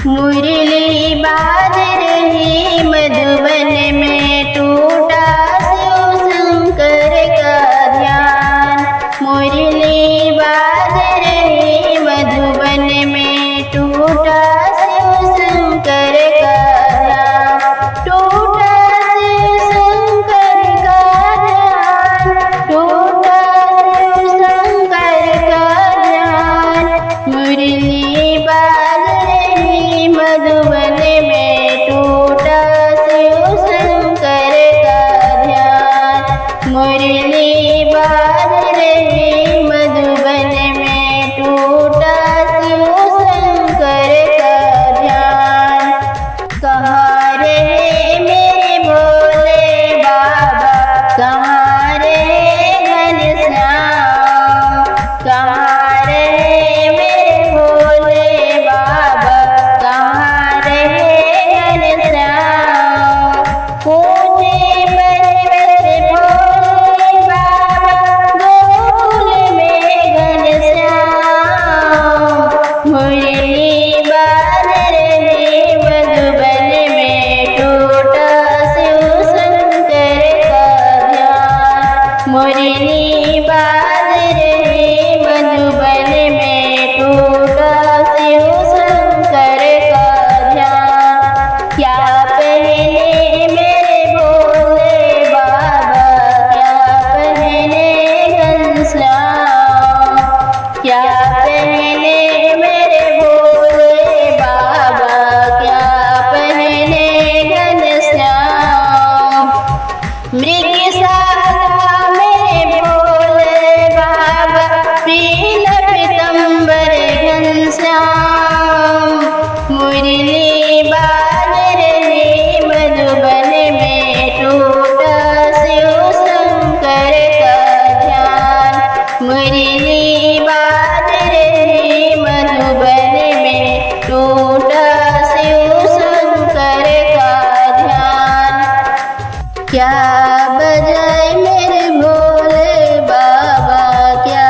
मुरली बाज रही मधुबन में, टूटा शिव शंकर का ध्यान। मुरली बाज रही मधुबन में, टूटा शिव शंकर का ध्यान। टूटा शिव शंकर का ध्यान, टूटा शिव शंकर का ध्यान। मुरली बाज रही मधुबन में, टूटा शिव शंकर का ध्यान। मुरली बाज रही मधुबन में, टूटा शिव शंकर का ध्यान। कहाँ रहे मेरे भोले बाबा, कहाँ रहे घनश्याम। कहाँ रहे मेरे भोले बाबा, कहाँ रहे घनश्याम। पूजे पर्वत भोले बाबा, गोकुल में घनश्याम। मुरली बाज रही मधुबन में, टूटा शिव शंकर का ध्यान। मुरली बाज रही मधुबन में, टूटा शिव शंकर का ध्यान। क्या पहने मेरे भोले बाबा, क्या पहने घनश्याम। क्या पहने मेरे भोले बाबा, क्या पहने घनश्याम। मृग साधा मेरे भोले बाबा, पील पीतंबर घनश्याम। मुरली बाज रही मधुबन में, टूटा शिव शंकर का ध्यान। मुरली बाज रही मधुबन में, टूटा शिव शंकर का ध्यान। क्या बजाए मेरे भोले बाबा, क्या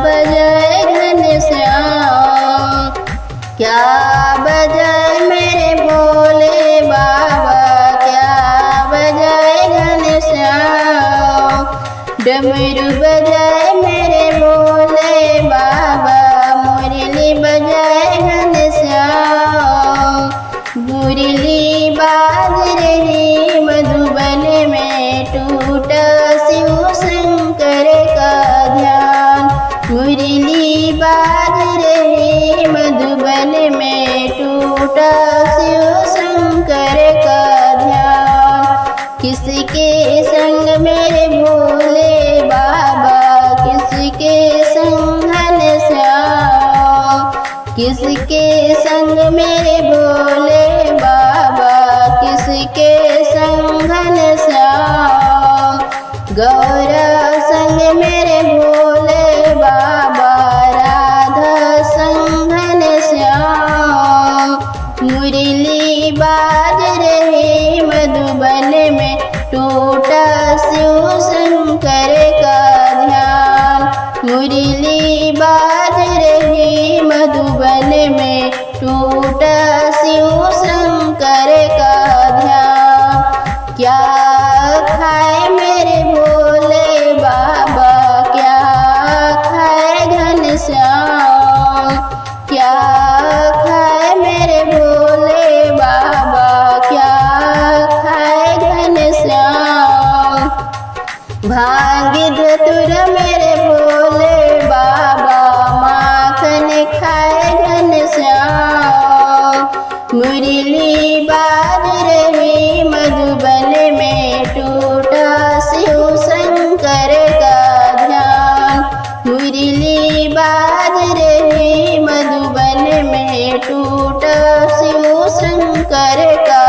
बजाए घनश्याम। क्या बजाए मेरे भोले बाबा, क्या बजाए घनश्याम। डमरू बजाए मेरे भोले बाबा, मुरली बजाए घनश्याम। मुरली बाज रही मधुबन में, टूटा शिव शंकर का ध्यान। मुरली बाज रही मधुबन में, टूटा शिव शंकर का ध्यान। किसके संग मेरे भोले बाबा, किसके संग घनश्याम। किसके संग मेरे भोले बाबा, किसके संग घनश्याम। गौरा संग मेरे भोले बाबा, राधा संग घनश्याम। मुरली बाज रही मधुबन में, टूटा शिव शंकर का ध्यान। मुरली बाज रही मधुबन में, टूटा शिव शंकर का ध्यान। क्या खाए मेरे भोले बाबा, क्या खाए घनश्याम। क्या खाए मेरे भोले बाबा, क्या खाए घनश्याम। भांग धतूर मेरे भोले बाबा, माखन खाए घनश्याम। मुरली बाज रही मधुबन में, टूटा शिव शंकर का ध्यान। मुरली बाज रही मधुबन में, टूटा शिव शंकर का